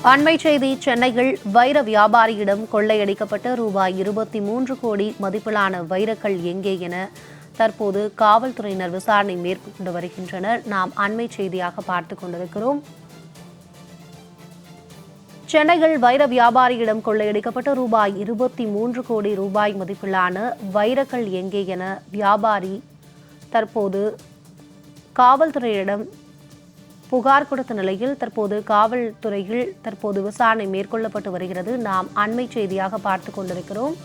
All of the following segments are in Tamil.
அண்மை செய்தி சென்னையில் வைர வியாபாரியிடம் கொள்ளையடிக்கப்பட்ட ரூபாய் 23 கோடி மதிப்பிலான வைரக்கல் எங்கே என தற்போது காவல்துறையினர் விசாரணை மேற்கொண்டு வருகின்றனர். நாம் அண்மை செய்தியாக பார்த்துக் கொண்டிருக்கிறோம். சென்னையில் வைர வியாபாரியிடம் கொள்ளையடிக்கப்பட்ட ரூபாய் 23 கோடி ரூபாய் மதிப்பிலான வைரக்கல் எங்கே என வியாபாரி தற்போது காவல்துறையிடம் புகார் கொடுத்த நிலையில் தற்போது காவல்துறையில் விசாரணை மேற்கொள்ளப்பட்டு வருகிறது. நாம் அண்மை செய்தியாக பார்த்துக் கொண்டிருக்கிறோம்.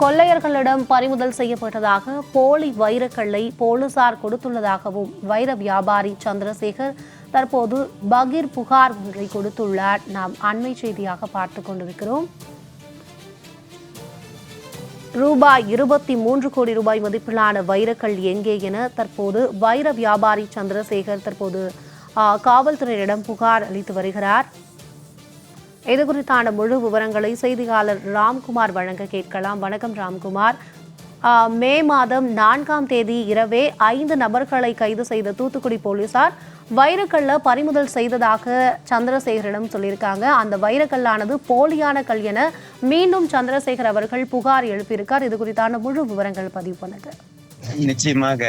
கொள்ளையர்களிடம் பறிமுதல் செய்யப்பட்டதாக போலி வைரக்கல்லை போலீசார் கொடுத்துள்ளதாகவும் வைர வியாபாரி சந்திரசேகர் தற்போது பகீர் புகார் ஒன்றை கொடுத்துள்ளார். நாம் அண்மை செய்தியாக பார்த்துக் கொண்டிருக்கிறோம். ரூபாய் 23 கோடி ரூபாய் மதிப்பிலான வைரக்கல் எங்கே என தற்போது வைர வியாபாரி சந்திரசேகர் தற்போது காவல்துறையிடம் புகார் அளித்து வருகிறார். இதுகுறித்தான முழு விவரங்களை செய்தியாளர் ராம்குமார் வழங்க கேட்கலாம். வணக்கம் ராம்குமார். மே மாதம் 4ஆம் தேதி இரவே 5 நபர்களை கைது செய்த தூத்துக்குடி போலீசார் வைரக்கல்ல பறிமுதல் செய்ததாக சந்திரசேகரிடம் சொல்லியிருக்காங்க. அந்த வைரக்கல்லானது போலியான கல் என மீண்டும் சந்திரசேகர் அவர்கள் புகார் எழுப்பியிருக்கார். இது குறித்தான முழு விவரங்கள் பதிவு பண்ணுங்க. நிச்சயமாக,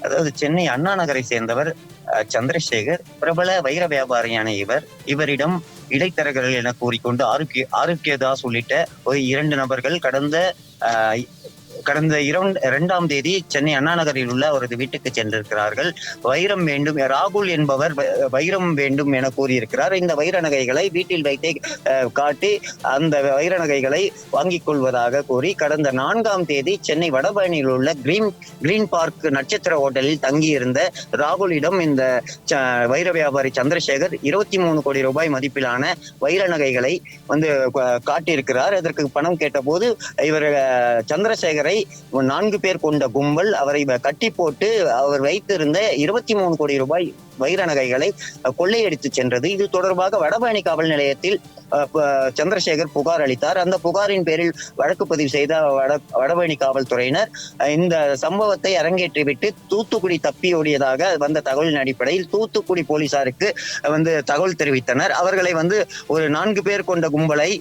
அதாவது சென்னை அண்ணா நகரை சேர்ந்தவர் சந்திரசேகர் பிரபல வைர வியாபாரியான இவரிடம் இடைத்தரகர்கள் என கூறிக்கொண்டு ஆரோக்கியதாஸ் உள்ளிட்ட ஒரு 2 நபர்கள் கடந்த 2ஆம் தேதி சென்னை அண்ணா நகரில் உள்ள அவரது வீட்டுக்கு சென்றிருக்கிறார்கள். வைரம் வேண்டும், ராகுல் என்பவர் வைரம் வேண்டும் என கூறியிருக்கிறார். இந்த வைர நகைகளை வீட்டில் வைத்தே காட்டி அந்த வைர நகைகளை வாங்கிக் கொள்வதாக கூறி கடந்த 4ஆம் தேதி சென்னை வடபழனியில் உள்ள கிரீன் பார்க் நட்சத்திர ஹோட்டலில் தங்கியிருந்த ராகுலிடம் இந்த வைர வியாபாரி சந்திரசேகர் 23 கோடி ரூபாய் மதிப்பிலான வைர நகைகளை காட்டியிருக்கிறார். அதற்கு பணம் கேட்டபோது இவர் சந்திரசேகரை 4 பேர் கொண்ட கும்பல் அவரை கட்டி போட்டு அவர் வைத்திருந்த 23 கோடி ரூபாய் வைர நகைகளை கொள்ளையடித்து சென்றது. இது தொடர்பாக வடபழனி காவல் நிலையத்தில் சந்திரசேகர் புகார் அளித்தார். அந்த புகாரின் பேரில் வழக்கு பதிவு செய்த வடபழனி காவல்துறையினர் இந்த சம்பவத்தை அரங்கேற்றிவிட்டு தூத்துக்குடி தப்பியோடியதாக வந்த தகவலின் அடிப்படையில் தூத்துக்குடி போலீசாருக்கு தகவல் தெரிவித்தனர். அவர்களை ஒரு 4 பேர் கொண்ட கும்பலை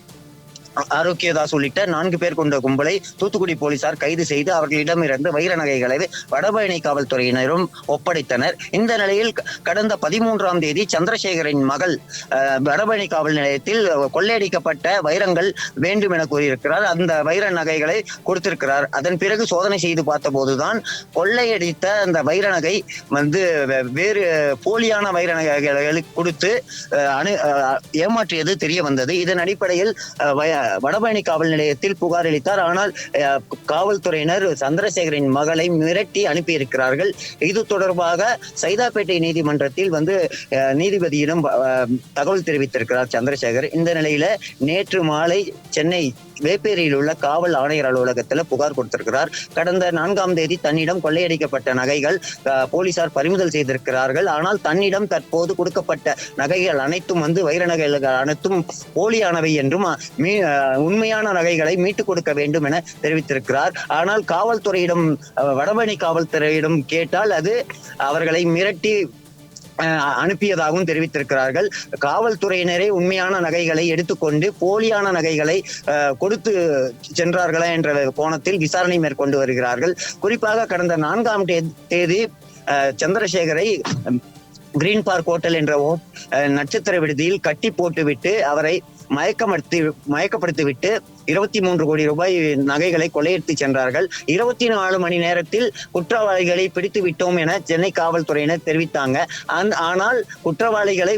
ஆரோக்கியதாஸ் உள்ளிட்ட 4 பேர் கொண்ட கும்பலை தூத்துக்குடி போலீசார் கைது செய்து அவர்களிடமிருந்து வைர நகைகளை வடபழனி காவல்துறையினரும் ஒப்படைத்தனர். இந்த நிலையில் கடந்த 13ஆம் தேதி சந்திரசேகரின் மகள் வடபழனி காவல் நிலையத்தில் கொள்ளையடிக்கப்பட்ட வைரங்கள் வேண்டும் என கூறியிருக்கிறார். அந்த வைர நகைகளை கொடுத்திருக்கிறார். அதன் பிறகு சோதனை செய்து பார்த்த போதுதான் கொள்ளையடித்த அந்த வைர நகை வேறு போலியான வைர நகைகளை கொடுத்து ஏமாற்றியது தெரிய வந்தது. இதன் அடிப்படையில் வடபழனி காவல் நிலையத்தில் புகார் அளித்தார். ஆனால் காவல்துறையினர் சந்திரசேகரின் மகளை மிரட்டி அனுப்பியிருக்கிறார்கள். இது தொடர்பாக சைதாப்பேட்டை நீதிமன்றத்தில் நீதிபதியிடம் தகவல் தெரிவித்திருக்கிறார் சந்திரசேகர். இந்த நிலையில நேற்று மாலை சென்னை வேப்பேரியில் உள்ள காவல் ஆணையர் அலுவலகத்துல புகார் கொடுத்திருக்கிறார். கடந்த 4ஆம் தேதி தன்னிடம் கொள்ளையடிக்கப்பட்ட நகைகள் போலீசார் பறிமுதல் செய்திருக்கிறார்கள். ஆனால் தன்னிடம் தற்போது கொடுக்கப்பட்ட நகைகள் அனைத்தும் வைர நகைகள் அனைத்தும் போலியானவை என்றும் உண்மையான நகைகளை மீட்டுக் கொடுக்க வேண்டும் என தெரிவித்திருக்கிறார். ஆனால் காவல்துறையிடம் வடபழனி காவல்துறையிடம் கேட்டால் அது அவர்களை மிரட்டி அனுப்பியதாகவும் தெரிவித்திருக்கிறார்கள். காவல்துறையினரே உண்மையான நகைகளை எடுத்துக்கொண்டு போலியான நகைகளை கொடுத்து சென்றார்களா என்ற கோணத்தில் விசாரணை மேற்கொண்டு வருகிறார்கள். குறிப்பாக கடந்த 4ஆம் தேதி சந்திரசேகரை கிரீன் பார்க் ஹோட்டல் என்ற நட்சத்திர விடுதியில் கட்டி போட்டுவிட்டு அவரை மயக்கப்படுத்திவிட்டு 23 கோடி ரூபாய் நகைகளை கொள்ளையடித்து சென்றார்கள். 24 மணி நேரத்தில் குற்றவாளிகளை பிடித்து விட்டோம் என சென்னை காவல்துறையினர் தெரிவித்தாங்க. ஆனால்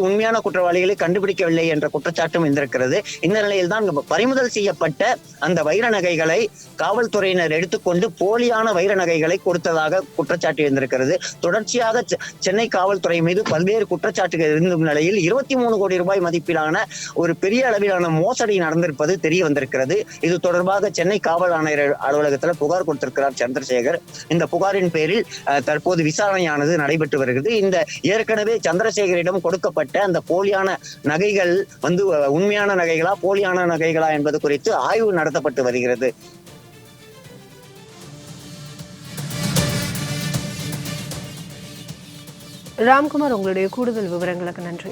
உண்மையான குற்றவாளிகளை கண்டுபிடிக்கவில்லை என்ற குற்றச்சாட்டும் இருந்திருக்கிறது. இந்த நிலையில் தான் பறிமுதல் செய்யப்பட்ட அந்த வைர நகைகளை காவல்துறையினர் எடுத்துக்கொண்டு போலியான வைர நகைகளை கொடுத்ததாக குற்றச்சாட்டு இருந்திருக்கிறது. தொடர்ச்சியாக சென்னை காவல்துறை மீது பல்வேறு குற்றச்சாட்டுகள் இருந்த நிலையில் 23 கோடி ரூபாய் மதிப்பிலான ஒரு பெரிய அளவிலான மோசடி நடந்திருப்பது தெரிய வந்திருக்கிறது. இது தொடர்பாக சென்னை காவல் ஆணையர் அலுவலகத்தில் புகார் கொடுத்திருக்கிறார் சந்திரசேகர். இந்த புகாரின் பேரில் தற்போது விசாரணையானது நடைபெற்று வருகிறது. இந்த ஏற்கனவே சந்திரசேகரிடம் கொடுக்கப்பட்ட அந்த போலியான நகைகள் உண்மையான நகைகளா போலியான நகைகளா என்பது குறித்து ஆய்வு நடத்தப்பட்டு வருகிறது. ராம்குமார், உங்களுடைய கூடுதல் விவரங்களுக்கு நன்றி.